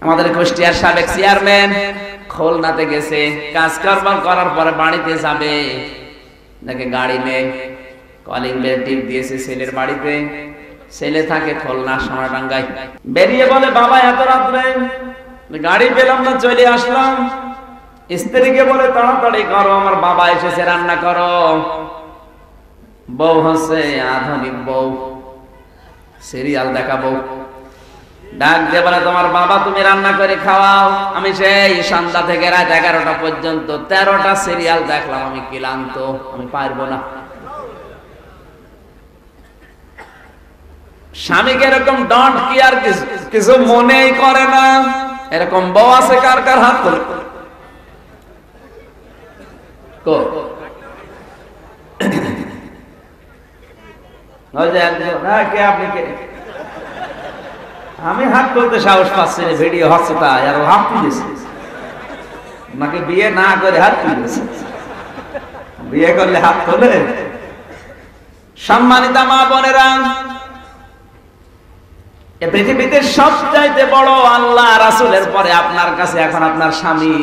আমাদের কুষ্টিয়ার সাবেক চেয়ারম্যান খুলনাতে গেছে, কাজকর্ম করার পরে বাড়িতে যাবে, নাকি গাড়ি নেই, কলিং বেল টিপ দিয়েছে ছেলের বাড়িতে। ছেলে থাকে খুলনা সোনাডাঙ্গায়। বেরিয়ে বলে, বাবা এত রাত্রে গাড়ি পেলাম না, চলে আসলাম। স্ত্রীকে বলে, তাড়াতাড়ি করো, আমার বাবা এসেছে, রান্না করো। বউ হচ্ছে আধুনিক বউ, সিরিয়াল দেখা বউ। ডাক দিয়ে বলে, তোমার বাবা তুমি রান্না করে খাওয়াও। আমি সেই সন্ধ্যা থেকে রাত 11টা পর্যন্ত 13টা সিরিয়াল দেখলাম, আমি ক্লান্ত, আমি পারবো না। স্বামীকে এরকম ডন্ট কেয়ার, কিছু মনেই করে না, এরকম বউ আছে কার কার হাত তোলে? আমি হাত তুলতে সাহস পাচ্ছি, ভিডিও হচ্ছে তাই, আর হাত তুলেছে নাকি বিয়ে না করে হাত তুলেছে? বিয়ে করলে হাত তোলে? সম্মানিতা মা বোনেরা, পৃথিবীতে সবচাইতে বড় আল্লাহ রাসূলের পরে আপনার কাছে এখন আপনার স্বামী।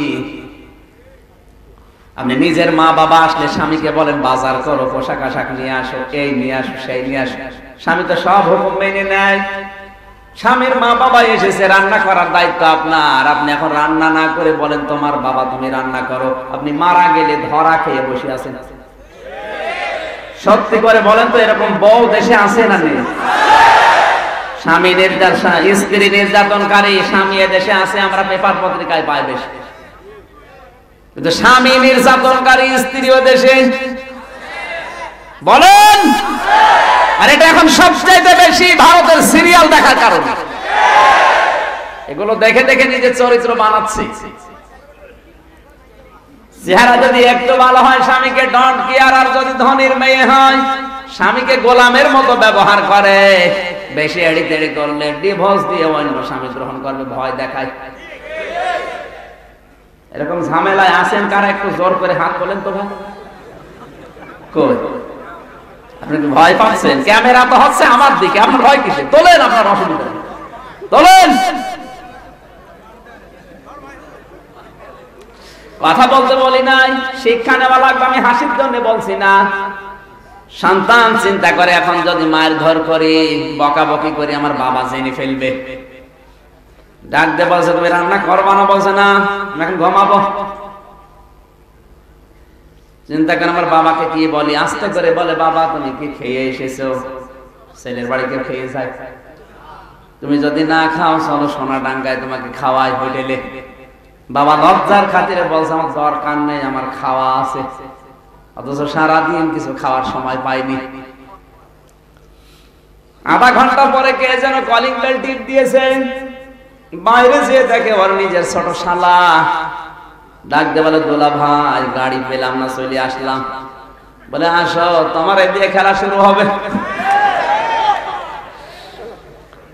আপনি নিজের মা বাবা আসলে স্বামীকে বলেন, বাজার করো, পোশাক আশাক নিয়ে আসো, এই নিয়ে আসো, সেই নিয়ে আসো। স্বামী তো সব হুকুম মেনে নেয়। স্বামীর মা বাবা এসেছে, রান্না করার দায়িত্ব আপনার। আপনি এখন রান্না না করে বলেন, তোমার বাবা তুমি রান্না করো। আপনি মারা গেলে ধরা খেয়ে বসে আছেন। সত্যি করে বলেন তো, এরকম বউ দেশে আছে না নেই? স্বামী নির্যাতন, স্ত্রী নির্যাতনকারী স্বামী দেশে আছে, আমরা পেপার পত্রিকায় পাই বেশি। কিন্তু স্বামী নির্যাতনকারী স্ত্রীও দেশে বলেন। আর এটা এখন সবচেয়ে বেশি ভারতের সিরিয়াল দেখার কারণে। এগুলো দেখে দেখে নিজের চরিত্র বানাচ্ছি। চেহারা যদি একটু ভালো হয়, স্বামীকে ডন্ট কেয়ার, আর যদি ধনীর মেয়ে হয়, স্বামীকে গোলামের মতো ব্যবহার করে, বেশি এড়িতেড়ি করলে ডিভোর্স দিয়ে অন্য স্বামী গ্রহণ করবে, ভয় দেখায়। এরকম ঝামেলায় আছেন কারা? একটু জোর করে হাত তোলেন তো ভাই। কই আপনি ভয় পাচ্ছেন? ক্যামেরা তো হচ্ছে আমার দিকে, আপনার ভয় কিসে? তোলেন, আপনার অসুবিধা তোলেন। কথা বলতে বলি নাই, শিক্ষা নেওয়া লাগবে, আমি হাসির জন্য বলছি না। সন্তান চিন্তা করে, এখন যদি মায়ের ধর করি, বকাবকি করি, আমার বাবা জেনে ফেলবে। ডাক দিয়ে বলছে, তুমি রান্না করবা না? বলছে না, আমি এখন ঘুমাবো। চিন্তা করে আমার বাবাকে কি বলি, আস্তে করে বলে, বাবা তুমি কি খেয়ে এসেছো? ছেলের বাড়িতে খেয়ে যায়। তুমি যদি না খাও, চলো সোনাডাঙ্গায় তোমাকে খাওয়াই হোটেলে। বাবা লজ্জার খাতিরে বলছে, আমার দরকার নেই, আমার খাওয়া আছে। অথচ সারাদিন কিছু খাওয়ার সময় পাইনি। আধা ঘন্টা পরে কে যেন কলিং বেল টিপ দিয়েছে। বাইরে যেয়ে দেখে ওর নিজের ছোট শালা। ডাক দিয়ে বলে, দোলা ভাই গাড়ি পেলাম না, চলে আসলাম। বলে, আসো, তোমার এই দিয়ে খেলা শুরু হবে।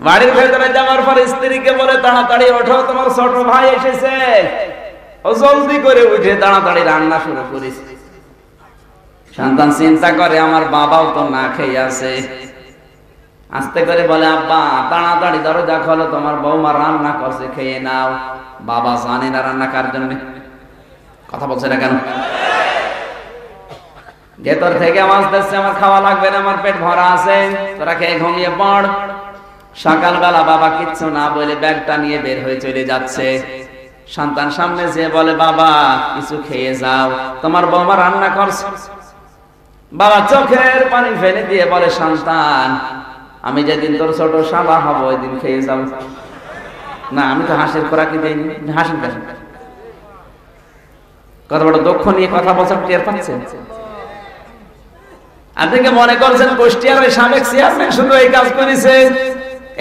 বাড়ির ভেতরে যাওয়ার পর স্ত্রীকে বলে, তাড়াতাড়ি ওঠো, তোমার ছোট ভাই এসেছে। ও জলদি করে উঠে তাড়াতাড়ি রান্না শুরু করিস। সন্তান চিন্তা করে, আমার বাবাও তো না খেয়ে আছে। আস্তে করে বলে, আব্বা তাড়াতাড়ি দরজা খোলো, তোমার বৌমা রান্না করছে, খেয়ে নাও। বাবা জানে না রান্না কার জন্য। কথা বলছে না কেন? ভেতর থেকে আওয়াজ দিচ্ছে, আমার খাওয়া লাগবে না, আমার পেট ভরা আছে, তোরা খেয়ে ঘুমিয়ে পড়। সকালবেলা বাবা কিচ্ছু না বলে ব্যাগটা নিয়ে বের হয়ে চলে যাচ্ছে। সন্তান সামনে যেয়ে বলে, বাবা কিছু খেয়ে যাও, তোমার বৌমা রান্না করছে। বাবা চোখের পানি ফেলে দিয়ে বলে, সন্তান আমি যেদিন তোর ছোট শালা হব, ওই দিন খেয়ে যাব। না, আমি তো হাসির খোরাকি দিইনি। হাসেন কেন? কত বড় দুঃখ নিয়ে কথা বলছেন, টের পাচ্ছেন? আপনি কি মনে করছেন কুষ্টিয়ার ওই সাবেক চেয়ারম্যান শুধু এই কাজ করেছে?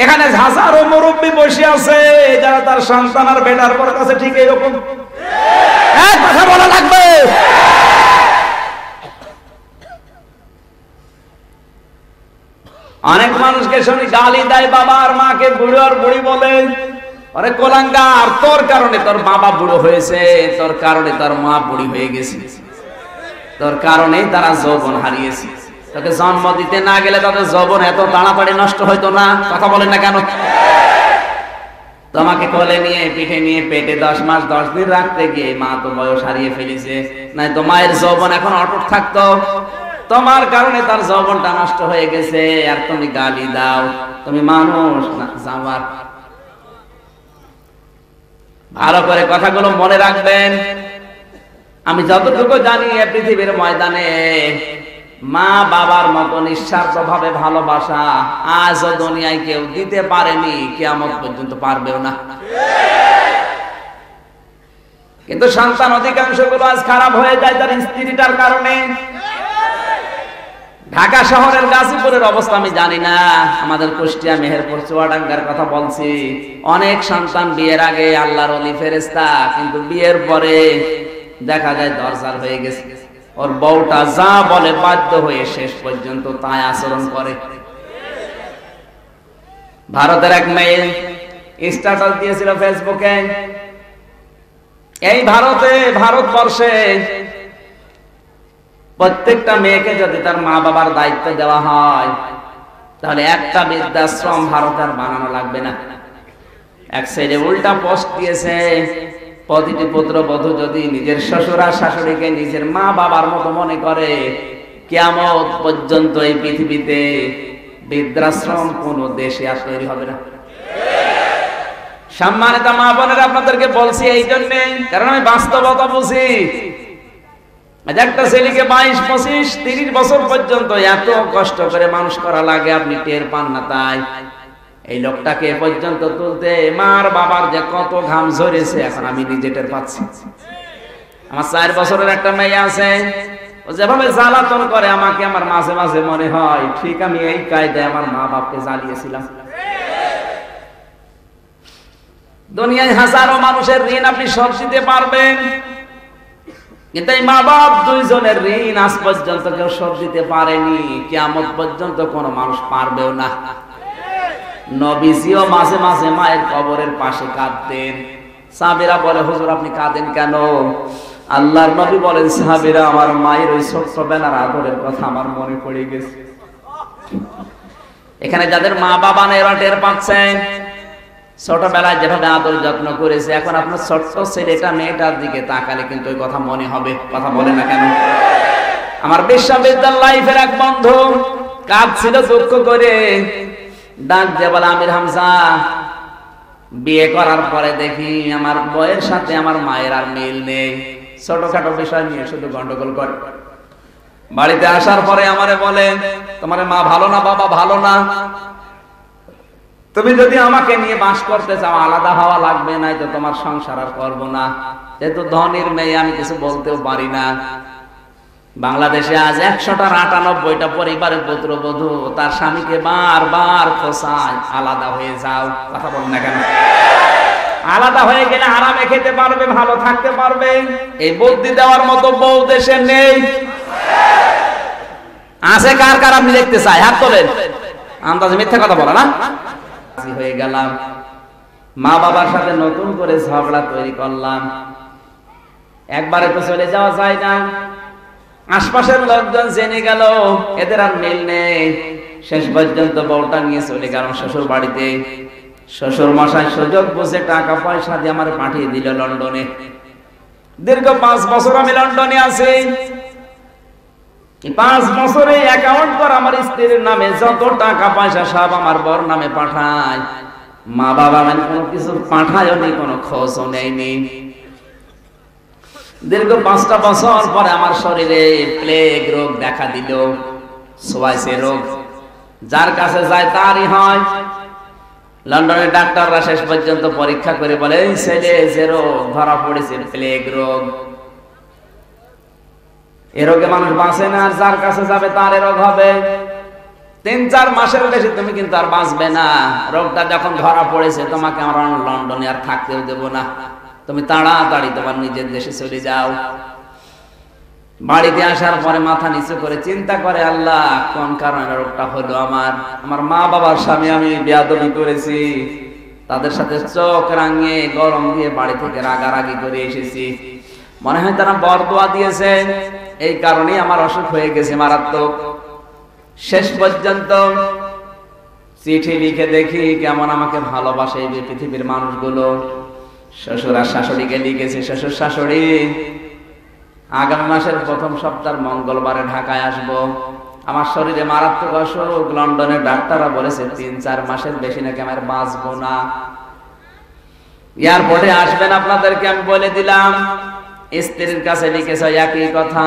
এখানে হাজারো মুরব্বী বসে আছে, যারা তার সন্তান আর বেটার পর কাছে ঠিক এরকম কথা বলা লাগবে। অনেক মানুষকে শুনি গালি দেয়, বাবা আর মাকে বুড়ো আর বুড়ি বলে। আরে কোলাঙ্গার, তোর কারণে তোর বাবা বুড়ো হয়েছে, তোর কারণে তোর মা বুড়ি হয়ে গেছে, তোর কারণেই তারা যৌবন হারিয়েছে। তোকে জন্ম দিতে না গেলে তাদের যৌবন এত তাড়াতাড়ি নষ্ট হইতো না। কথা বলেন না কেন? তোমাকে কোলে নিয়ে পিঠে নিয়ে পেটে 10 মাস 10 দিন রাখতে গিয়ে মা তো বয়স হারিয়ে ফেলেছে, নাই তো মায়ের যৌবন এখন অটুট থাকতো। তোমার কারণে তার যৌবনটা নষ্ট হয়ে গেছে, আর তুমি গালি দাও। তুমি মানুষ না জানোয়ার। ভালো করে কথাগুলো মনে রাখবেন। আমি যতটুকু জানি এই পৃথিবীর ময়দানে মা বাবার মতো নিঃস্বার্থ ভাবে ভালোবাসা আজও দুনিয়ায় কেউ দিতে পারেনি, কিয়ামত পর্যন্ত পারবেও না। কিন্তু সন্তান অধিকাংশগুলো আজ খারাপ হয়ে যায় তার স্ত্রীটার কারণে। ঢাকা শহরের গাজীপুরের অবস্থা আমি জানি না, আমাদের কুষ্টিয়া, মেহেরপুর, চুয়াডাঙ্গার কথা বলছি। অনেক সন্তান বিয়ের আগে আল্লাহর ওলি ফেরেশতা, কিন্তু বিয়ের পরে দেখা যায় দরজাল হয়ে গেছে। ওর বউটা যা বলে বাধ্য হয়ে শেষ পর্যন্ত তাই আচরণ করে। ভারতের এক মেয়ে স্ট্যাটাস দিয়েছিল ফেসবুকে, এই ভারতবর্ষে প্রত্যেকটা মেয়েকে যদি তার মা বাবার দায়িত্ব দেওয়া হয় তাহলে একটা বৃদ্ধাশ্রম ভারতের বানানো লাগবে না। এক সাইডে উল্টা পোস্ট দিয়েছে, প্রতিটি পুত্রবধূ যদি নিজের শ্বশুর আর শাশুড়িকে নিজের মা বাবার মতো মনে করে, কিয়ামত পর্যন্ত এই পৃথিবীতে বৃদ্ধাশ্রম কোন দেশে আর তৈরি হবে না। সম্মানিত মা বোনেরা, আপনাদেরকে বলছি এই জন্যে, কারণ আমি বাস্তবতা বুঝি। একটা ছেলেকে 22, 25, 30 বছর পর্যন্ত এত কষ্ট করে মানুষ করা লাগে, আপনি টের পান না। তাই এই লোকটাকে পর্যন্ত তুলতে মার বাবার যে কত ঘাম ঝরেছে এখন আমি নিজে টের পাচ্ছি। আমার 4 বছরের একটা মেয়ে আছে, ও যেভাবে জ্বালাতন করে আমাকে, আমার মাঝে মাঝে মনে হয় ঠিক আমি এই কায়দায় আমার মা বাপকে জ্বালিয়েছিলাম। দুনিয়ায় হাজারো মানুষের ঋণ আপনি শোধ দিতে পারবেন, কিন্তু এই মা বাপ দুইজনের ঋণ আজ পর্যন্ত কেউ শোধ দিতে পারেনি, কিয়ামত পর্যন্ত কোনো মানুষ পারবেও না। নবীজিও মাঝে মাঝে মায়ের কবরের পাশে কাঁদতেন। সাহাবীরা বলে, হুজুর আপনি কাঁদেন কেন? আল্লাহর নবী বলেন, সাহাবীরা আমার মায়ের ওই ছোট্টবেলার আদরের কথা আমার মনে পড়ে গেছে। এখানে যাদের মা বাবা নেই এরা টের পাচ্ছেন, ছোটবেলায় যেভাবে আদর যত্ন করেছে, এখন আপনার ছোট্ট ছেলেটা মেয়েটার দিকে তাকালে কিন্তু ওই কথা মনে হবে। কথা বলে না কেন? আমার বিশ্ববিদ্যালয় লাইফের এক বন্ধু কাঁদছিল দুঃখ করে, ডাক দিয়ে বলে, আমির হামজা, বিয়ে করার পরে দেখি আমার বউয়ের সাথে আমার মায়ের আর মিল নেই, ছোটখাটো বিষয় নিয়ে শুধু গন্ডগোল করে। বাড়িতে আসার পরে আমারে বলে, তোমার মা ভালো না, বাবা ভালো না, তুমি যদি আমাকে নিয়ে বাস করতে চাও আলাদা হওয়া লাগবে, নাই তো তোমার সংসার আর করবো না। যেহেতু ধনীর মেয়ে আমি কিছু বলতেও পারি না। বাংলাদেশে আজ 100টার 98টা পরিবারের পুত্রবধূ তার স্বামীকে বারবার খোঁচায়, আলাদা হয়ে যাও। কথা বল না কেন? আলাদা হয়ে গেলে আরামে খেতে পারবে, ভালো থাকতে পারবে। এই বুদ্ধি দেওয়ার মতো বউ দেশে নেই। আছে কার কার আপনি দেখতে চাই? হাত তোলেন। আন্দাজে মিথ্যা কথা বলে না। হয়ে গেলাম, মা বাবার সাথে নতুন করে ঝগড়া তৈরি করলাম। একবারে তো চলে যাওয়া যায় না, আশপাশের লোকজন জেনে গেল, এদের আর মিল নেই। শেষ পর্যন্ত বউটা নিয়ে চলে গেল শ্বশুর বাড়িতে। শ্বশুর মশাই সুযোগ বুঝে টাকা পয়সা দিয়ে আমার পাঠিয়ে দিল লন্ডনে। দীর্ঘ 5 বছর আমি লন্ডনে আছি। 5 বছরে অ্যাকাউন্ট করা আমার স্ত্রীর নামে যত টাকা পয়সা সব আমার বর নামে পাঠায়। মা বাবা মানে কোনো কিছু পাঠায়নি, কোনো খোঁজও নেয়নি। দীর্ঘ 5টা বছর পরে আমার শরীরে প্লেগ রোগ দেখা দিল, সোয়াইসের রোগ। যার কাছে যায় তারই হয়। লন্ডনের ডাক্তাররা শেষ পর্যন্ত পরীক্ষা করে বলে, এই ছেলে যে রোগ ধরা পড়েছে প্লেগ রোগ, এ রোগে মানুষ বাঁচে না, আর যার কাছে যাবে তার রোগ হবে। 3-4 মাসের বেশি তুমি কিন্তু আর বাঁচবে না। রোগটা যখন ধরা পড়েছে তোমাকে আমরা লন্ডনে আর থাকতেও দেব না, তুমি তাড়াতাড়ি তোমার নিজের দেশে চলে যাও। বাড়িতে আসার পরে মাথা নিচু করে চিন্তা করে, আল্লাহ কোন কারণে রোগটা হলো আমার মা বাবার স্বামী আমি বেয়াদবি করেছি, তাদের সাথে চোখ রাঙিয়ে গরম দিয়ে বাড়ি থেকে রাগারাগি করে এসেছি, মনে হয় তারা বরদোয়া দিয়েছে, এই কারণেই আমার অসুখ হয়ে গেছে মারাত্মক। শেষ পর্যন্ত চিঠি লিখে দেখি কেমন আমাকে ভালোবাসে এই পৃথিবীর মানুষগুলো। শ্বশুর আর শাশুড়িকে লিখেছে, শ্বশুর শাশুড়ি আগামী মাসের প্রথম সপ্তাহের মঙ্গলবারে ঢাকায় আসব। আমার শরীরে মারাত্মক অসুখ, লন্ডনের ডাক্তাররা বলেছে ৩-৪ মাসের বেশি নাকি আমার বাঁচবো না। এয়ারপোর্টে আসবেন আপনাদেরকে আমি বলে দিলাম। স্ত্রীর কাছে লিখেছে একই কথা।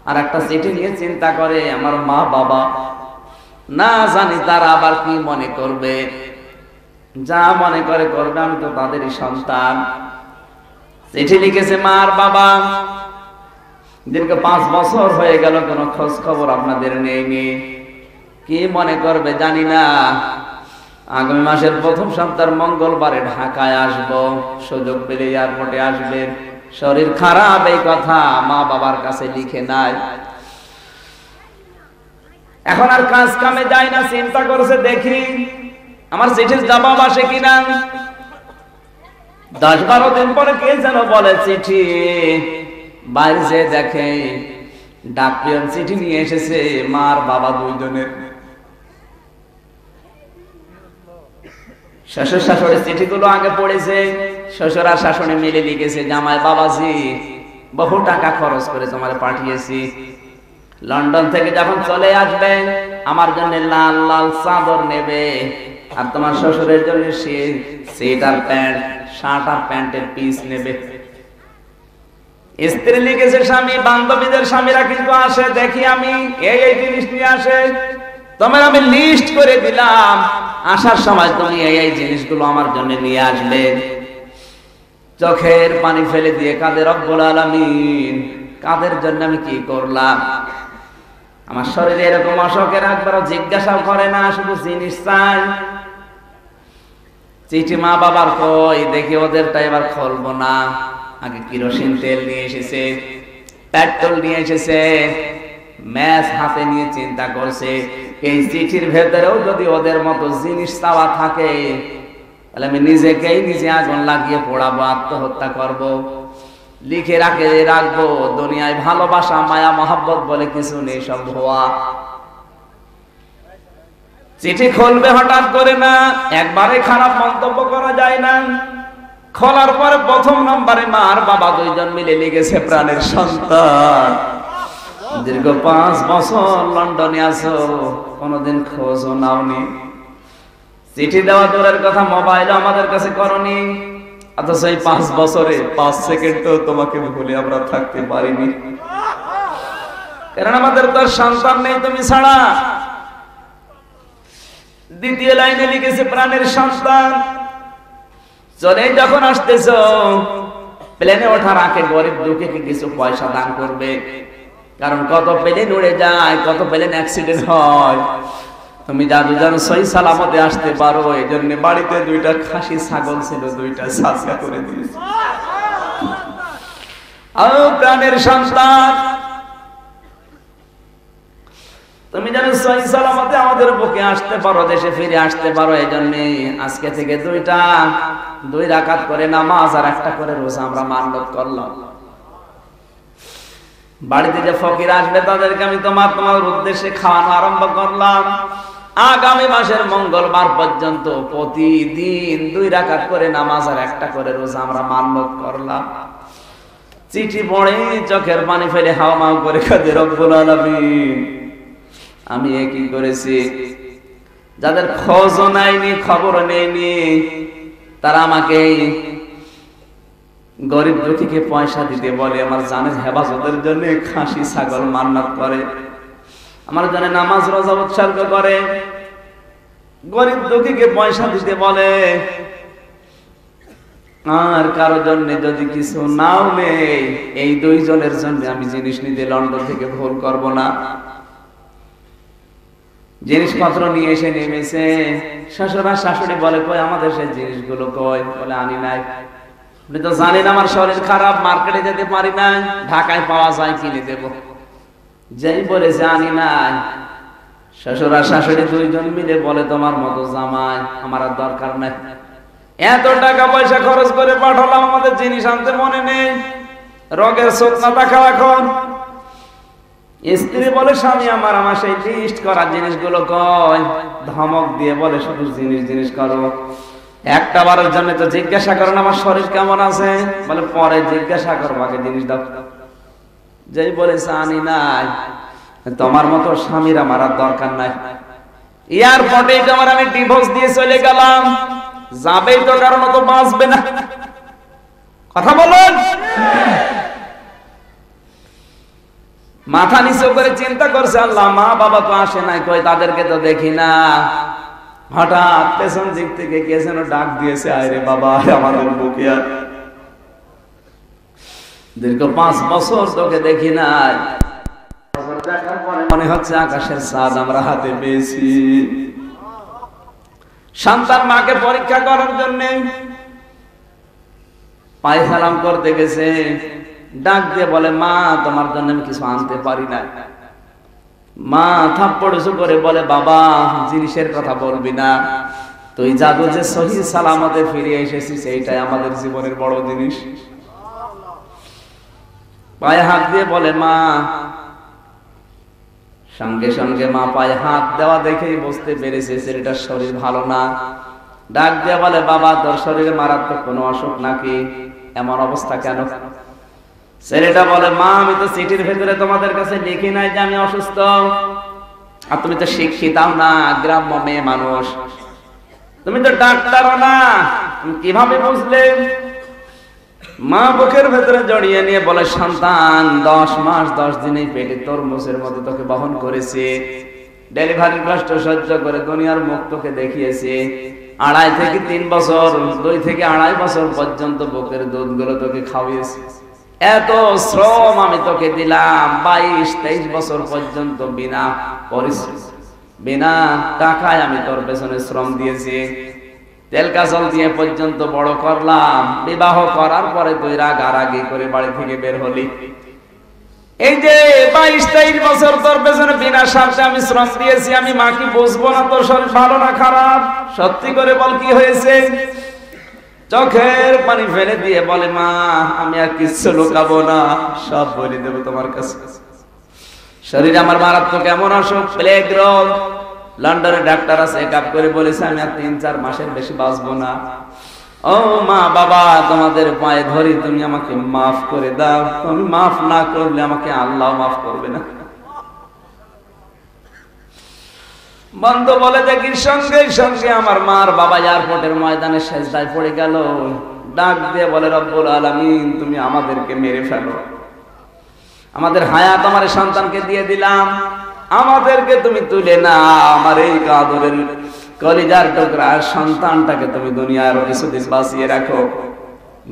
আর একটা চিঠি নিয়ে চিন্তা করে আমার মা বাবা, না জানি তারা আবার কি মনে করবে। যা মনে করে করবে, আমি তো তাদেরই সন্তান। চিঠি লিখেছে মা আর বাবা, দীর্ঘ 5 বছর হয়ে গেল কোনো খোঁজ খবর আপনাদের নেইনি। কি মনে করবে জানি না। আগামী মাসের প্রথম সপ্তাহের মঙ্গলবারে ঢাকায় আসব। সুযোগ পেলে এয়ারপোর্টে আসবেন। শরীর খারাপ এই কথা মা বাবার কাছে লিখে নাই। এখন আর কাজ কামে যায় না, চিন্তা করছে দেখি আমার চিঠির জবাব আসে কিনা। 10-12 দিন পরে কে যেন বলে চিঠি। বাইরে যে দেখে ডাক পিয়ন চিঠি নিয়ে এসেছে মার বাবা দুইজনের। শ্বশুর শাশুড়ির চিঠিগুলো আগে পড়েছে। শ্বশুর আর শাশুড়ি মিলে লিখেছে, জামাই বাবাজি বহু টাকা খরচ করে তোমার পাঠিয়েছি। লন্ডন থেকে যখন চলে আসবে আমার জন্য লাল লাল চাদর নেবে, আর তোমার শ্বশুরের জন্য সেট আর প্যান্ট, শার্ট আর প্যান্টের পিস নেবে। স্ত্রী লিখেছে, স্বামী বান্ধবীদের স্বামীরা কিন্তু আসে দেখি আমি এই এই জিনিস নিয়ে আসে, তোমার আমি লিস্ট করে দিলাম, আসার সময় তুমি এই এই জিনিসগুলো আমার জন্য নিয়ে আসবে। চোখের পানি ফেলে দিয়ে কাঁদে রব্বুল আলামিন, কাদের জন্য আমি কি করলাম। আমার শরীরে এরকম অসুখের একবারও জিজ্ঞাসাও করে না, শুধু জিনিস চাই। চিঠি মা বাবার কই দেখি, ওদেরটা এবার খুলবো না। আগে কেরোসিন তেল নিয়ে এসেছে, পেট্রোল নিয়ে এসেছে, ম্যাচ হাতে নিয়ে চিন্তা করছে এই চিঠির ভেতরেও যদি ওদের মতো জিনিস চাওয়া থাকে তাহলে আমি নিজেকেই নিজে আগুন লাগিয়ে পোড়াবো, আত্মহত্যা করব। লিখে রাখবো দুনিয়ায় ভালোবাসা মায়া মহব্বত বলে কিছু নেই, সব ভুয়া। চিঠি খুলবে হঠাৎ করে না, একবারে খারাপ মন্তব্য করা যায় না। খোলার পরে প্রথম নম্বরে মা আর বাবা দুইজন মিলে লিখেছে, প্রাণের সন্তান দীর্ঘ 5 বছর লন্ডনে আছো, কোনদিন খোঁজও নাওনি। চিঠি দেওয়া দূরের কথা, মোবাইল আমাদের কাছে করনি, অথচ এই 5 বছরে 5 সেকেন্ডও তোমাকে ভুলে আমরা থাকতে পারিনি। কারণ আমাদের তো সন্তান নেই তুমি ছাড়া। দ্বিতীয় লাইনে লিখেছে, প্রাণের সন্তান চলে যখন আসতেছ প্লেনে ওঠার আগে গরিব দুঃখীকে কিছু পয়সা দান করবে। কারণ কত প্লেন উড়ে যায়, কত প্লেন অ্যাক্সিডেন্ট হয়, তুমি জাদু যেন সহি সালামতে আসতে পারো। এই জন্য বাড়িতে 2টা খাসি ছাগল ছিল, 2টা সাজকা করে দিয়েছে। প্রাণের সন্তান তুমি যেন সহি সালামতে আমাদের বুকে আসতে পারো, দেশে ফিরে আসতে পারো। এই জন্য আজকে থেকে 2 রাকাত করে নামাজ আর 1টা করে রোজা আমরা মান্যত করলাম। বাড়িতে যে ফকির আসবে তাদেরকে আমি তোমার উদ্দেশ্যে খাওয়ানো আরম্ভ করলাম। আগামী মাসের মঙ্গলবার পর্যন্ত প্রতিদিন 2 রাকাত করে নামাজ আর 1টা করে রোজা আমরা মান্যত করলাম। চিঠি পড়ে চোখের পানি ফেলে হাওয়া মাও করে কাঁদে রব্বুল আলামিন, আমি কি করেছি। যাদের খোঁজও নেয়নি, খবরও নেয়নি, তারা আমাকে গরিব দুঃখীকে পয়সা দিতে বলে, আমার জানের হেফাজতের জন্য খাসি ছাগল মান্নাত করে, আমার জন্য নামাজ রোজা উৎসর্গ করে, গরিব দুঃখীকে পয়সা দিতে বলে। আর কারো জন্য যদি কিছু নাও নেই, এই 2 জনের জন্য আমি জিনিস নিতে লন্ডন থেকে ভুল করব না। জিনিসপত্র নিয়ে এসে নেমেছে। শ্বশুর আর শাশুড়ি বলে, কই আমাদের সেই জিনিসগুলো কই? বলে আনি নাই। আপনি তো জানেন আমার শরীর খারাপ, মার্কেটে যেতে পারি না, ঢাকায় পাওয়া যায় কিনে দেব। যেই বলেছে আনি নাই, শ্বশুর আর শাশুড়ি 2 জন মিলে বলে, তোমার মতো জামাই আমার আর দরকার নাই। এত টাকা পয়সা খরচ করে পাঠালাম, আমাদের জিনিস আনতে মনে নেই। রোগের শোধ না টাকা এখন স্ত্রী বলে স্বামী আমার আমার সেই লিস্ট করা জিনিসগুলো কয়, ধমক দিয়ে বলে শুধু জিনিস জিনিস করো, একটা বারের জন্য তো জিজ্ঞাসা করো না আমার শরীর কেমন আছে, বলে পরে জিজ্ঞাসা করবো, আগে জিনিস দাও। যেই বলেছে আনি নাই, তোমার মতো স্বামীর আমার আর দরকার নাই, এয়ারপোর্টে তোমার আমি ডিভোর্স দিয়ে চলে গেলাম, যাবেই তো কারণ তো বাঁচবে না, কথা বলুন। মাথা নিচু করে চিন্তা করছে, আল্লাহ মা বাবা তো আসে নাই, কই তাদেরকে তো দেখি না। হঠাৎ পেছন দিক থেকে কে যেন ডাক দিয়েছে, আরে বাবা আমাদের বুকে আর দীর্ঘ 5 বছর তোকে দেখি নাই, মনে হচ্ছে আকাশের চাঁদ আমরা হাতে পেয়েছি। সন্তান মাকে পরীক্ষা করার জন্য পায়ে সালাম করতে গেছে, ডাক দিয়ে বলে মা তোমার জন্য আমি কিছু আনতে পারি না। মা থাপ্পড় উঁচু করে বলে বাবা জিনিসের কথা বলবি না, তুই যাবো যে সহি সালামতে ফিরে এসেছিস এইটাই আমাদের জীবনের বড় জিনিস। পায়ে হাত দিয়ে বলে মা, সঙ্গে সঙ্গে মা পায়ে হাত দেওয়া দেখেই বুঝতে পেরেছে ছেলেটার শরীর ভালো না। ডাক দিয়ে বলে বাবা তোর শরীরে মারাত্মক কোনো অসুখ নাকি, এমন অবস্থা কেন? ছেলেটা বলে মা আমি তো চিঠির ভেতরে তোমাদের কাছে লিখি নাই যে আমি অসুস্থ, আর তুমি তো শিক্ষিতাও না, গ্রাম্য মেয়ে মানুষ, তুমি তো ডাক্তারও না, তুমি কিভাবে বুঝলে? মা বুকের ভেতরে জড়িয়ে নিয়ে বলে সন্তান 10 মাস 10 দিনে পেটে তরমুজের মতো তোকে বহন করেছে, ডেলিভারির কষ্ট সহ্য করে দুনিয়ার মুখ তোকে দেখিয়েছে, 2.5 থেকে 3 বছর 2 থেকে 2.5 বছর পর্যন্ত বুকের দুধগুলো তোকে খাওয়িয়েছে, এত শ্রম আমি তোকে দিলাম, 22-23 বছর পর্যন্ত বিনা পরিশ্রম বিনা টাকায় আমি তোর পেছনে শ্রম দিয়েছি, তেল কাজল দিয়ে পর্যন্ত বড় করলাম, বিবাহ করার পরে তুই রাগারাগি করে বাড়ি থেকে বের হলি, এই যে 22-23 বছর তোর পেছনে বিনা স্বার্থে আমি শ্রম দিয়েছি, আমি মা কি বুঝবো না তোর শরীর ভালো না খারাপ? সত্যি করে বল কি হয়েছে? চোখের পানি ফেলে দিয়ে বলে মা আমি আর কিছু লুকাবো না, সব বলে দেবো তোমার কাছে। শরীরে আমার মারাত্মক এমন অসুখ, প্লেগ রোগ, লন্ডনের ডাক্তার আছে চেক আপ করে বলেছে আমি আর 3-4 মাসের বেশি বাঁচবো না। ও মা বাবা তোমাদের পায়ে ধরি, তুমি আমাকে মাফ করে দাও, তুমি মাফ না করলে আমাকে আল্লাহ মাফ করবে না। বন্ধু বলে দেখির সঙ্গে সঙ্গে আমার মার বাবা এয়ারপোর্টের ময়দানে সেজদায় পড়ে গেল, ডাক দিয়ে বলে রব্বুল আলামিন তুমি আমাদেরকে মেরে ফেলো, আমাদের হায়াত আমার সন্তানকে দিয়ে দিলাম, আমাদেরকে তুমি তুলে না, আমার এই কাদরের কলিজার টুকরা সন্তানটাকে তুমি দুনিয়ার কিছুদিন বাঁচিয়ে রাখো।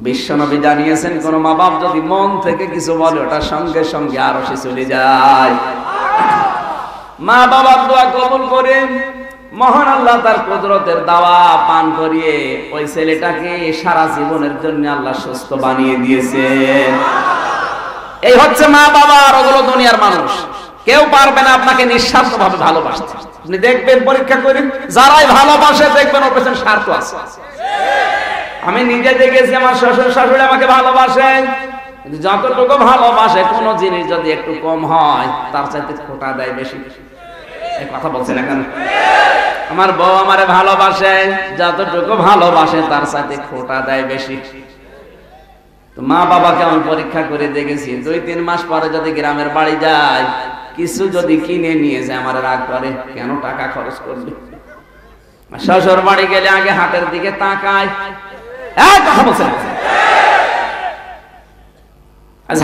বিশ্বনবী জানিয়েছেন কোন মা বাপ যদি মন থেকে কিছু বলে ওটা সঙ্গে সঙ্গে আরো সে চলে যায়। মা বাবার দোয়া কবুল করে মহান আল্লাহ তার কুদরতের দাওয়া পান করিয়ে ওই ছেলেটাকে সারা জীবনের জন্য আল্লাহ সুস্থ বানিয়ে দিয়েছেন। এই হচ্ছে মা বাবা, আর ওগুলো দুনিয়ার মানুষ। কেউ পারবে না আপনাকে নিঃস্বার্থভাবে ভালোবাসতে। আপনি দেখবেন পরীক্ষা করে যারাই ভালোবাসে দেখবেন ওর পেছনে স্বার্থ আছে। আমি নিজে দেখেছি আমার শ্বশুর শাশুড়ি আমাকে ভালোবাসে, কিন্তু যতটুকু ভালোবাসে কোনো জিনিস যদি একটু কম হয় তার চাইতে খোটা দেয় বেশি। এই কথা বলছেন এখন? আমার বউ আমারে ভালোবাসে, যতটুকু ভালোবাসে তার চাইতে খোটা দেয় বেশি। তো মা বাবাকে আমি পরীক্ষা করে দেখেছি, 2-3 মাস পরে যদি গ্রামের বাড়ি যায় কিছু যদি কিনে নিয়ে যায় আমার রাগ করে, কেন টাকা খরচ করবে। শ্বশুর বাড়ি গেলে আগে হাতের দিকে তাকায়। কথা বলছেন?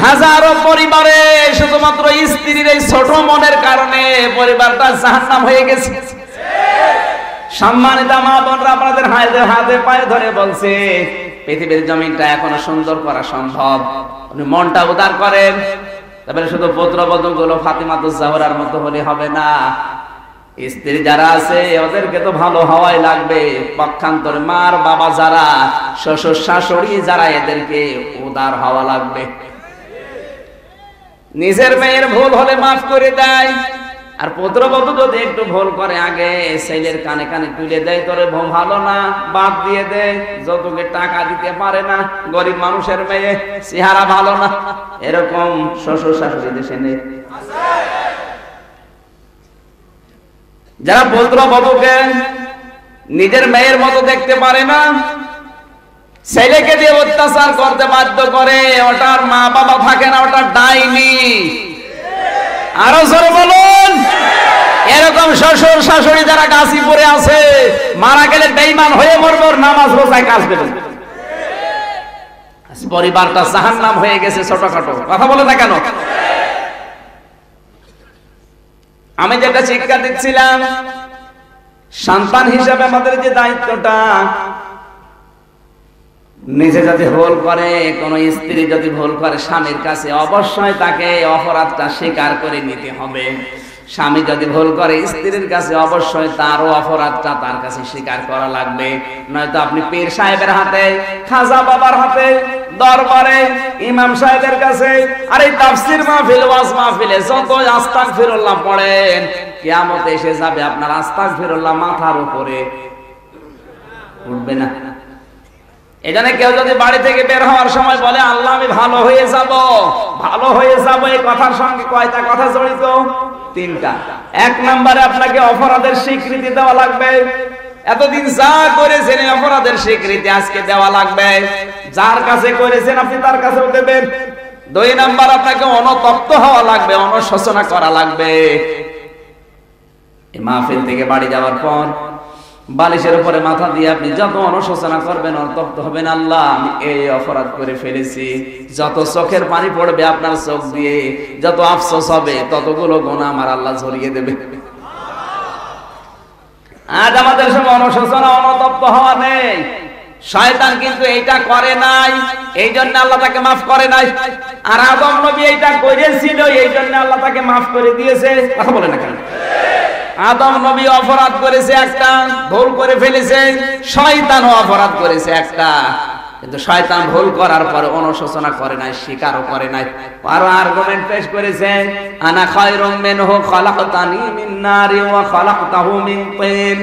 হাজারো পরিবারে শুধুমাত্র স্ত্রীর এই ছোট মনের কারণে পরিবারটা জাহান্নাম হয়ে গেছে। সম্মানিত মা বোনরা আপনাদের হাতে পায়ে ধরে বলছে পৃথিবীর জমিনটা এখনো সুন্দর করা সম্ভব, আপনি মনটা উদার করেন। তারপরে শুধু পুত্রবধূ গুলো ফাতিমাতুজ জাহরার মতো হলে হবে না, স্ত্রী যারা আছে ওদেরকে তো ভালো হওয়াই লাগবে। পক্ষান্তরে মার বাবা যারা, শ্বশুর শাশুড়ি যারা, এদেরকে উদার হওয়া লাগবে। নিজের মেয়ের ভুল হলে মাফ করে দেয়, আর পুত্রবধূ যদি একটু ভুল করে আগে ছেলের কানে কানে তুলে দেয়, তোরে ভালো না, বাদ দিয়ে দে, যৌতুকের টাকা দিতে পারে না, গরিব মানুষের মেয়ে, চেহারা ভালো না, এরকম শ্বশুর শাশুড়ি দেশে নেই। যারা পুত্রবধূকে নিজের মেয়ের মতো দেখতে পারে না, ছেলেকে দিয়ে অত্যাচার করতে বাধ্য করে, ওটার মা বাবা থাকে না, ওটা ডাইনি। আরো জোরে বলুন। এরকম শ্বশুর শাশুড়ি যারা গাজীপুরে আছে, মারা গেলে বেঈমান হয়ে মরবে, নামাজ রোজায় কাজ দেবে, পরিবারটা জাহান্নাম হয়ে গেছে। ছোটখাটো কথা বলে না কেন? আমি যেটা শিক্ষা দিচ্ছিলাম, সন্তান হিসাবে আমাদের যে দায়িত্বটা, নিজে যদি ভুল করে, কোন স্ত্রী যদি ভুল করে স্বামীর কাছে, অবশ্যই তাকে অপরাধটা স্বীকার করে নিতে হবে। স্বামী যদি ভুল করে স্ত্রীর কাছে, অবশ্যই তারও অপরাধটা তার কাছে স্বীকার করা লাগবে। নয়তো আপনি পীর সাহেবের হাতে, খাজা বাবার হাতে, দরবারে, ইমাম সাহেবের কাছে, আর এই তাফসীর মাহফিল, ওয়াজ মাহফিলে যত আস্তাগফিরুল্লাহ পড়েন, কিয়ামতে এসে যাবে আপনার আস্তাগফিরুল্লাহ মাথার উপরে উঠবে না। এখানে কেউ যদি বাড়ি থেকে বের হওয়ার সময় বলে আল্লাহ আমি ভালো হয়ে যাব, ভালো হয়ে যাব, এই কথার সঙ্গে কয়টা কথা জড়িত? তিনটা। এক নম্বরে আপনাকে অপরাধের স্বীকৃতি দেওয়া লাগবে, এতদিন যা করেছেন এই অপরাধের স্বীকৃতি আজকে দেওয়া লাগবে, যার কাছে করেছেন আপনি তার কাছেও দেবেন। দুই নাম্বার, আপনাকে অনুতপ্ত হওয়া লাগবে, অনুশোচনা করা লাগবে। এই মাহফিল থেকে বাড়ি যাওয়ার পর বালিশের উপরে মাথা দিয়ে আপনি যত অনুশোচনা করবেন, অনুতপ্ত হবেন, আল্লাহ আমি এই অপরাধ করে ফেলেছি, যত চোখের পানি পড়বে আপনার চোখ দিয়ে, যত আফসোস হবে, ততগুলো গুনাহ আমার আল্লাহ ঝরিয়ে দেবে। আজ আমাদের সঙ্গে অনুশোচনা, অনুতপ্ত হওয়া নেই। শয়তান কিন্তু এইটা করে নাই, এই জন্য আল্লাহ তাকে মাফ করে নাই। আর আদম নবী এইটা করেছিল, এই জন্য আল্লাহ তাকে মাফ করে দিয়েছে। কথা বলে না কেন? আদম নবী অপরাধ করেছে একটা, ভুল করে ফেলেছে, শয়তানও অপরাধ করেছে একটা, কিন্তু শয়তান ভুল করার পরে অনুশোচনা করে নাই, স্বীকারও করে নাই। আরো আর্গুমেন্ট পেশ করেছে, আনা খায়রুম মিনহু খালাকতানি মিন নারি ওয়া খালাকতাহু মিন তিন।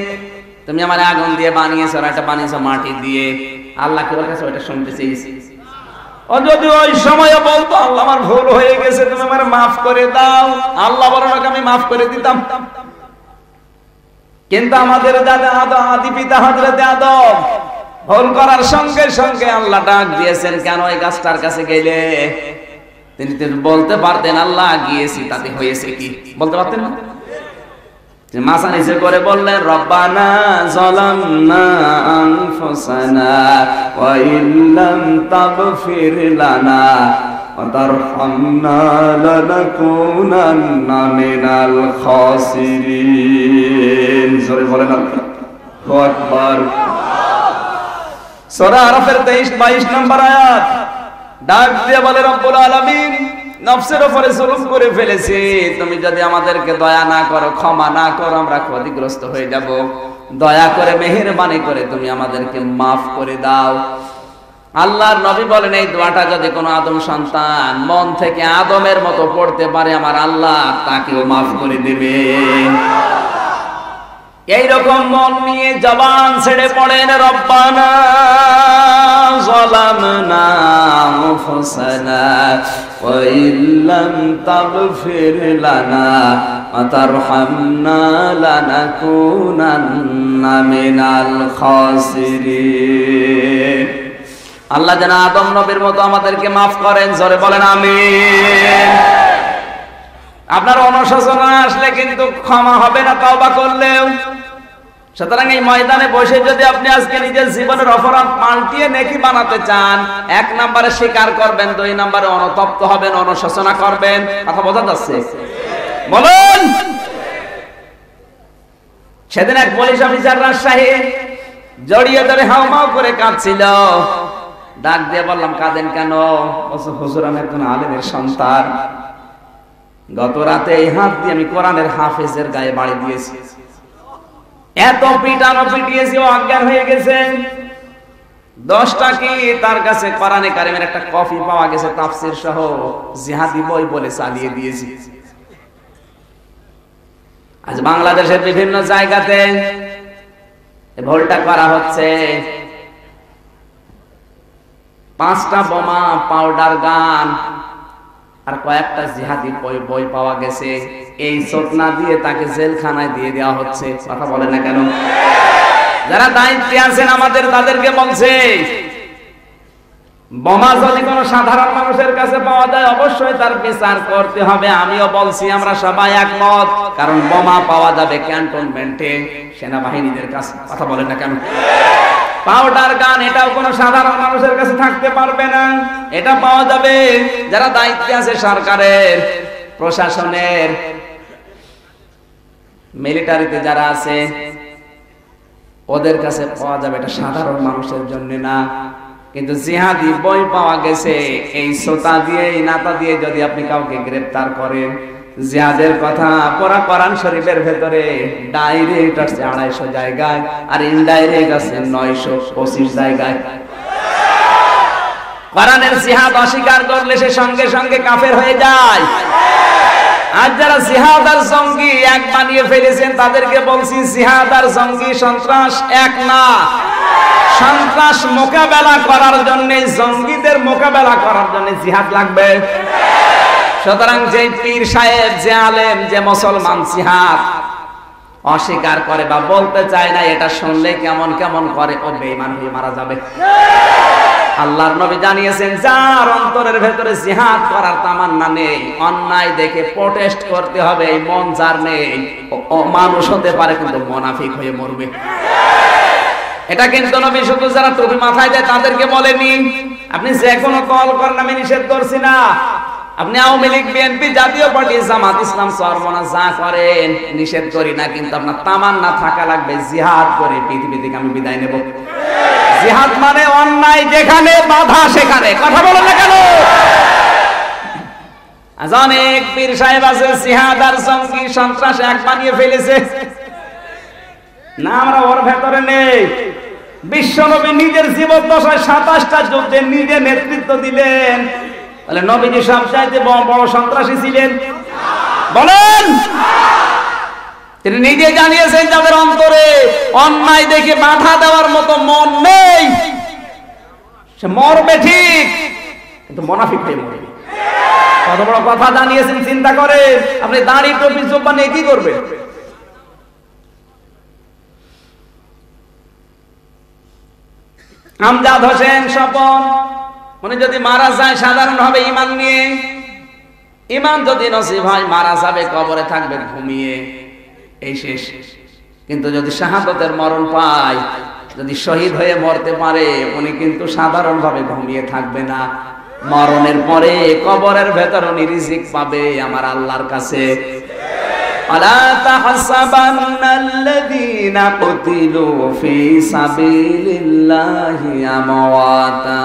তুমি আমারে আগুন দিয়ে বানিয়েছো, আর এটা বানিয়েছো মাটি দিয়ে। আল্লাহ কি বলেছে ওটা শুনতে চেয়েছি। ও যদি ওই সময় বলতো আল্লাহ আমার ভুল হয়ে গেছে, তুমি আমারে মাফ করে দাও, আল্লাহ বলেন আমি মাফ করে দিতাম। কিন্তু আমাদের দাদা আদি পিতা হযরত আদম ভুল করার সঙ্গে সঙ্গে আল্লাহ ডাক দিয়েছেন, কেন এই গাছটার কাছে গেলে? তিনি বলতে পারতেন আল্লাহ গিয়েছি, তাতে হয়েছে কি? বলতে পারতেন না? মাথা নিচে করে বললেন, রব্বানা যালামনা আনফুসানা ওয়া ইল্লাম তাগফির লানা ওয়া তারহামনা লানাকুনান্না মিনাল খাসিরিন। জোরে বলেন আল্লাহু আকবার। সূরা আরাফের 23-22 নম্বর আয়াত। ডাক দিয়ে বলে রব্বুল আলামিন, নফসের উপরে জুলুম করে ফেলেছি, তুমি যদি আমাদেরকে দয়া না করো, ক্ষমা না করো, আমরা ক্ষতিগ্রস্ত হয়ে যাব। দয়া করে মেহেরবানি করে তুমি আমাদেরকে মাফ করে দাও। আল্লাহর নবী বলেন, এই দোয়াটা যদি কোনো আদম সন্তান মন থেকে আদমের মতো পড়তে পারে, আমার আল্লাহ তাকেও মাফ করে দেবে। এইরকম মন নিয়ে জবান ছেড়ে পড়েন, রব্বানা যালামনা আনফুসানা ওয়া ইল্লাম তাগফির লানা ওয়া তারহামনা লানাকুনান্না মিনাল খাসিরিন। আল্লাহ যেন আদম নবীর মতো আমাদেরকে মাফ করেন। জোরে বলেন আমিন। আপনার অনুশোচনা আসলে কিন্তু ক্ষমা হবে না তওবা করলেও। সুতরাং এই ময়দানে বসে যদি আপনি আজকে নিজের জীবনের অপরাধ পাল্টিয়ে নেকি বানাতে চান, এক নম্বরে স্বীকার করবেন, দুই নম্বরে অনুতপ্ত হবেন, অনুশোচনা করবেন। কথা বোঝা যাচ্ছে? বলুন। সেদিন এক পুলিশ অফিসার রাজশাহী জড়িয়ে ধরে হাউমাউ করে কাঁদছিল। ডাক দিয়ে বললাম, কাঁদেন কেন? হুজুর আমি একজন আলেমের সন্তান, গত রাতে এই হাত দিয়ে আমি কোরআনের হাফেজের গায়ে বাড়ি দিয়েছি, এত পিটানো পিটিয়েছি, ও অজ্ঞান হয়ে গেছে। 10টা কি তার কাছে কোরআনে কারিমের একটা কপি পাওয়া গেছে, তাফসীর সহ, জিহাদি বই বলে চালিয়ে দিয়েছি। আজ বাংলাদেশের বিভিন্ন জায়গাতে ভোলটা করা হচ্ছে। 5টা বোমা, পাউডার গান আর কয়েকটা জিহাদি বই পাওয়া গেছে। এই চোটনা দিয়ে তাকে জেলখানায় দিয়ে দেওয়া হচ্ছে। কথা বলে না কেন? যারা দায়িত্বে আছেন আমাদের, তাদেরকে বলছে বোমা যদি কোনো সাধারণ মানুষের কাছে পাওয়া যায় অবশ্যই তার বিচার করতে হবে। আমিও বলছি, আমরা সবাই একমত, কারণ বোমা পাওয়া যাবে ক্যান্টনমেন্টে, সেনাবাহিনীদের কাছে। কথা বলেন না কেন? পাউডার গান এটাও কোনো সাধারণ মানুষের কাছে থাকতে পারবে না, এটা পাওয়া যাবে যারা দায়িত্বে আছে সরকারের, প্রশাসনের, মিলিটারিতে যারা আছে ওদের কাছে পাওয়া যাবে। এটা সাধারণ মানুষের জন্য না। কিন্তু জিহাদি বই পাওয়া গেছে। এই সোতা দিয়ে, এই নাতা দিয়ে যদি আপনি কাউকে গ্রেফতার করেন, জিহাদের কথা পড়া কোরআন শরীফের ভেতরে ডাইরেক্ট আছে 250 জায়গায়, আর ইনডাইরেক্ট আছে 925 জায়গায়। কোরআনের জিহাদ অস্বীকার করলে সে সঙ্গে সঙ্গে কাফের হয়ে যায়। আর যারা জিহাদ আর জঙ্গি এক বানিয়ে ফেলেছেন, তাদেরকে বলছি জিহাদ আর জঙ্গি সন্ত্রাস এক না। সন্ত্রাস মোকাবেলা করার জন্য, জঙ্গিদের মোকাবেলা করার জন্য জিহাদ লাগবে। সুতরাং যে পীর সাহেব, যে আলেম, যে মুসলমান জিহাদ অস্বীকার করে বা বলতে চায় না, এটা শুনলে কেমন কেমন করে, ও বেঈমান হয়ে মারা যাবে। আল্লাহর নবী জানিয়েছেন, যার অন্তরের ভেতরে জিহাদ করার তামান্না নেই, অন্যায় দেখে প্রোটেস্ট করতে হবে, এই মন যার নেই, ও মানুষ হতে পারে কিন্তু মুনাফিক হয়ে মরবে। এটা কিন্তু নবী শুধু যারা টুপি মাথায় দেয় তাদেরকে বলেনি। আপনি যে কোনো দল করেন, আমি নিষেধ করছি না। আপনি আওয়ামী লীগ, বিএনপি, জাতীয় পার্টি, জামাত ইসলাম, চরমনা যা করেন নিষেধ করি না, কিন্তু আপনার তামান্না থাকা লাগবে জিহাদ করে পৃথিবী থেকে আমি বিদায় নেব। জিহাদ মানে অন্যায় যেখানে, বাধা সেখানে। কথা বলেন না কেন? আজ অনেক পীর সাহেব আছে জিহাদ আর জঙ্গি সন্ত্রাস এক বানিয়ে ফেলেছে। না, আমরা ওর ভেতরে নেই। বিশ্বনবী নিজের জীবদ্দশায় 27টা যুদ্ধে নিজে নেতৃত্ব দিলেন। তাহলে নবীজি সবচাইতে বড় সন্ত্রাসী ছিলেন? বলেন। তিনি নিজে জানিয়েছেন, যাদের অন্তরে অন্যায় দেখে বাধা দেওয়ার মতো মন নেই, সে মরবে ঠিক, কিন্তু মুনাফিক হয়ে মরবে। কত বড় কথা জানিয়েছেন, চিন্তা করে। আপনি দাড়ি, টুপি, জুব্বা নিয়ে কি করবেন? আমজাদ হোসেন স্বপন, উনি যদি মারা যায় সাধারণ হবে ঈমান নিয়ে, ঈমান যদি নসিব হয় মারা যাবে, কবরে থাকবে ঘুমিয়ে, এই শেষ। কিন্তু যদি শাহাদাতের মরণ পায়, যদি শহীদ হয়ে মরতে পারে, উনি কিন্তু সাধারণ ভাবে ঘুমিয়ে থাকবে না। মরণের পরে কবরের ভেতর উনি রিজিক পাবে আমার আল্লাহর কাছে। আলা তাহসাবান্নাল্লাযীনা কুতিলু ফি সাবিলিল্লাহি আমওয়াতা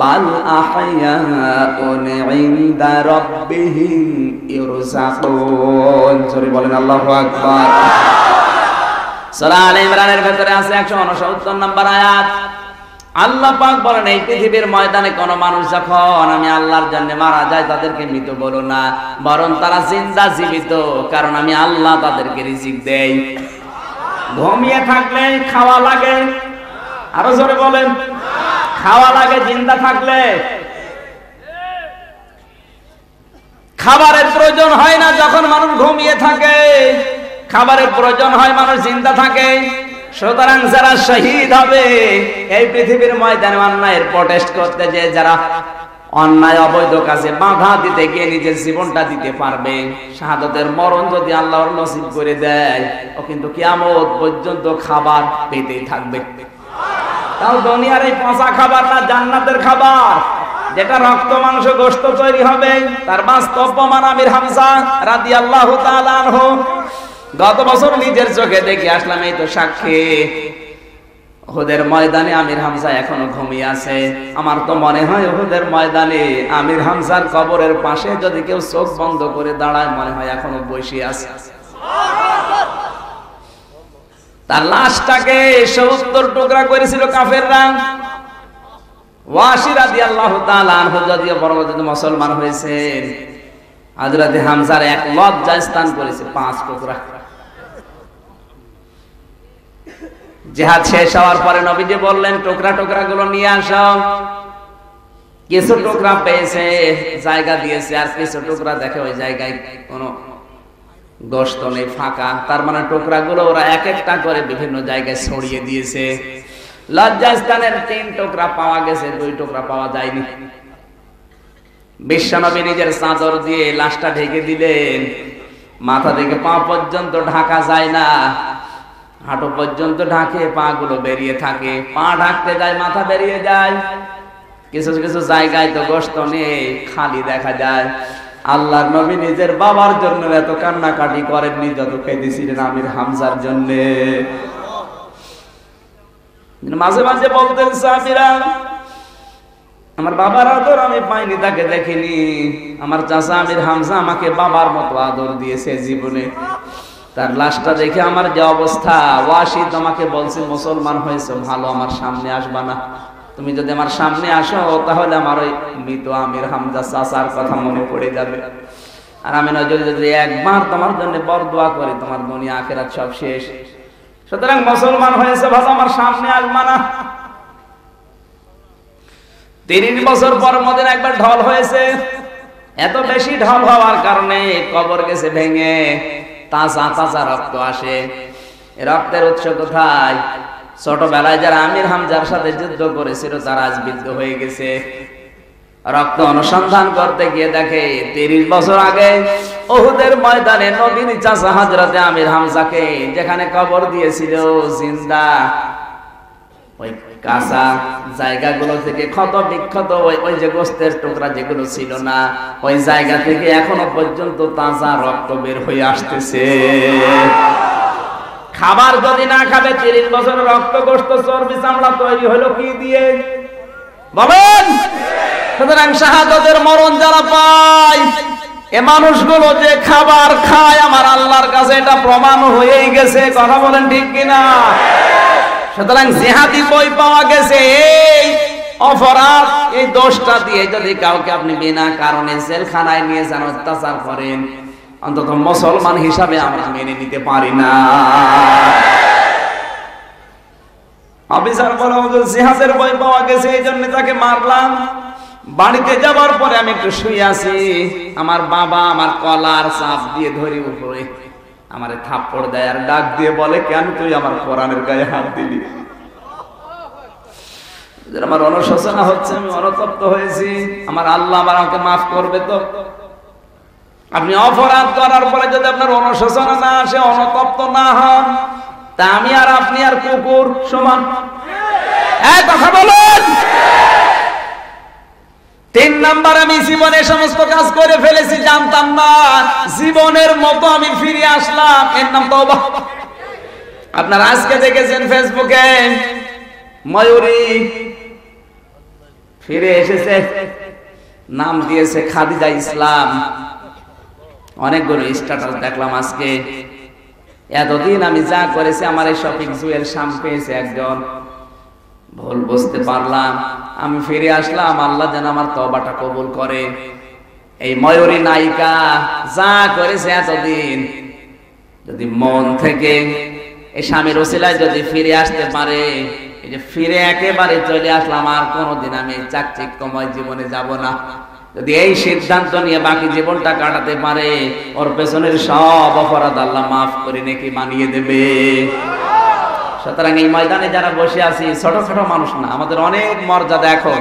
বাল আহইয়াউন ইনদা রাব্বিহিম ইরযাকুন। সরি বলেন আল্লাহু আকবার। সূরা আলে ইমরানের ভেতরে আছে 169 নম্বর আয়াত। আল্লাহ পাক বলেন, এই পৃথিবীর ময়দানে কোন মানুষ যখন আমি আল্লাহর জন্য মারা যায়, তাদেরকে মৃত বলো না, বরং তারা জিন্দা, জীবিত, কারণ আমি আল্লাহ তাদেরকে রিজিক দেই। ঘুমিয়ে থাকলে খাওয়া লাগে, আরো জোরে বলেন, খাওয়া লাগে। জিন্দা থাকলে খাবারের প্রয়োজন হয় না। যখন মানুষ ঘুমিয়ে থাকে, খাবারের প্রয়োজন হয়, মানুষ জিন্দা থাকে। সুতরাং যারা শহীদ হবে এই পৃথিবীর ময়দানে অন্যায়ের প্রোটেস্ট করতে, যে যারা অন্যায় অবৈধ কাজে বাধা দিতে গিয়ে নিজের জীবনটা দিতে পারবে, শাহাদাতের মরণ যদি আল্লাহর নসিব করে দেয়, ও কিন্তু কিয়ামত পর্যন্ত খাবার পেতেই থাকবে। তাও দুনিয়ার এই পচা খাবার না, জান্নাতের খাবার, যেটা রক্ত, মাংস, গোশত তৈরি হবে, তার বাস্তব প্রমাণ আমির হামজা রাদিয়াল্লাহু তাআলা আনহু। গত বছর নিজের চোখে দেখে আসলাম, এই তো সাক্ষী। উহুদের ময়দানে আমির হামজা এখনো ঘুমিয়ে আছে। আমার তো মনে হয় উহুদের ময়দানে আমির হামজার কবরের পাশে যদি কেউ চোখ বন্ধ করে দাঁড়ায়, মনে হয় এখনো বসে আছে। তার লাশটাকে 70 টুকরা করেছিল কাফেররা। ওয়াসি রাদিয়াল্লাহু তাআলা আনহু যদিও পরবর্তীতে মুসলমান হয়েছেন, হযরত হামজার এক লজ্জাস্থান করেছে 5 টুকরা। জিহাদ শেষ হওয়ার পরে নবীজি বললেন টুকরা টুকরা গুলো নিয়ে আসো। কিছু টুকরা পেয়েছে, জায়গা দিয়েছে, আর কিছু টুকরা দেখে ওই জায়গায় কোনো গোশত নেই, ফাঁকা। তার মানে টুকরা গুলো ওরা এক একটা করে বিভিন্ন জায়গায় ছড়িয়ে দিয়েছে। লজ্জাস্থানের 3 টুকরা পাওয়া গেছে, 2 টুকরা পাওয়া যায়নি। বিশ্বনবী নিজের চাদর দিয়ে লাশটা ঢেকে দিলেন, মাথা থেকে পা পর্যন্ত ঢাকা যায় না, হাঁটু পর্যন্ত ঢাকে, পা গুলো বেরিয়ে থাকে। পা ঢাকতে যায়, মাথা বেরিয়ে যায়। কিছু কিছু জায়গায় তো গোশত নেই, খালি দেখা যায়। আল্লাহর নবী নিজের বাবার জন্য এত কান্নাকাটি করেননি যত কেঁদেছিলেন আমির হামজার জন্য। মাঝে মাঝে বলতেন সাহাবীরা, আমার বাবার আদর আমি পাইনি, তাকে দেখিনি। আমার চাচা আমির হামজা আমাকে বাবার মতো আদর দিয়েছে জীবনে। তার লাশটা দেখে আমার যে অবস্থা, ওয়াসি তোমাকে বলছে মুসলমান হয়েছে ভালো, আমার সামনে আসবা না। তুমি যদি আমার সামনে আসো তাহলে আমার ওই মৃত আমির হামজা চাচার কথা মনে পড়ে যাবে। আর আমি নজর যদি একবার তোমার জন্য বরদোয়া করি, তোমার দুনিয়া আখিরাত সব শেষ। সুতরাং মুসলমান হয়েছে ভালো, আমার সামনে আসবা না। 30 বছর পর মদিনা একবার ঢল হয়েছে। এত বেশি ঢল হওয়ার কারণে কবর গেছে ভেঙে, তাজা তাজা রক্ত আসে। রক্তের উৎস কোথায়? ছোটবেলায় যারা আমির হামজার সাথে যুদ্ধ করেছিল তারা আজ বৃদ্ধ হয়ে গেছে। রক্ত অনুসন্ধান করতে গিয়ে দেখে 30 বছর আগে উহুদের ময়দানে নবীর চাচা হযরতে আমির হামজাকে যেখানে কবর দিয়েছিল জিন্দা, ওই কাঁচা জায়গাগুলো থেকে ক্ষত বিক্ষত ওই যে গোশতের টুকরা যেগুলো ছিল না, ওই জায়গা থেকে এখনো পর্যন্ত তাজা রক্ত বের হয়ে আসতেছে। খাবার যদি না খাবে 30 বছর রক্ত গোশত চর্বি চামড়া তৈরি হলো কি দিয়ে বলেন? সুতরাং শাহাদাতের মরণ যারা পায়, এ মানুষগুলো যে খাবার খায় আমার আল্লাহর কাছে এটা প্রমাণ হয়েই গেছে। কথা বলেন ঠিক কিনা? সুতরাং জিহাদি বই পাওয়া গেছে। এই অপরাধ, এই দোষটা দিয়ে যদি কাউকে আপনি বিনা কারণে জেলখানায় নিয়ে যান, অত্যাচার করেন, অন্তত মুসলমান হিসাবে আমরা মেনে নিতে পারি না। অফিসার বলে হুজুর জিহাদের বই পাওয়া গেছে, এই জন্য তাকে মারলাম। বাড়িতে যাবার পরে আমি একটু শুয়ে আছি, আমার বাবা আমার কলার চাপ দিয়ে ধরে উপরে আমারে থাপ্পড় দেয় আর ডাক দিয়ে বলে, কেন তুই আমার কোরআনের গায়ে হাত দিলি? আমার অনুশোচনা হচ্ছে, আমি অনুতপ্ত হয়েছি, আমার আল্লাহ আমাকে মাফ করবে তো? আপনি অপরাধ করার পরে যদি আপনার অনুশোচনা না আসে, অনুতপ্ত না হন, তা আমি আর আপনি আর কুকুর সমান। এক কথা বলুন। 3 নাম্বার, আমি জীবনে সমস্ত কাজ করে ফেলেছি, জানতাম না, জীবনের মতো আমি ফিরে আসলাম, এর নাম তওবা। আপনারা আজকে দেখেছেন ফেসবুকে ময়ূরী ফিরে এসেছে, নাম দিয়েছে খাদিজা ইসলাম। অনেকগুলো স্ট্যাটাস দেখলাম আজকে। এতদিন আমি যা করেছি, আমার এই শপিং জুয়েল শাম পেয়েছে একজন, ভুল বুঝতে পারলাম, আমি ফিরে আসলাম, আল্লাহ যেন আমার তওবাটা কবুল করে। এই ময়ূরী নায়িকা যা করেছে এতদিন, যদি মন থেকে এই স্বামীর ওসিলায় যদি ফিরে আসতে পারে, এই যে ফিরে একেবারে চলে আসলাম, আর কোনোদিন আমি চাকচিক্যময় জীবনে যাব না, যদি এই সিদ্ধান্ত নিয়ে বাকি জীবনটা কাটাতে পারে, ওর পেছনের সব অপরাধ আল্লাহ মাফ করে নেকি বানিয়ে দেবে। সুতরাং এই ময়দানে যারা বসে আছি ছোট ছোট মানুষ না, আমাদের অনেক মর্যাদা এখন।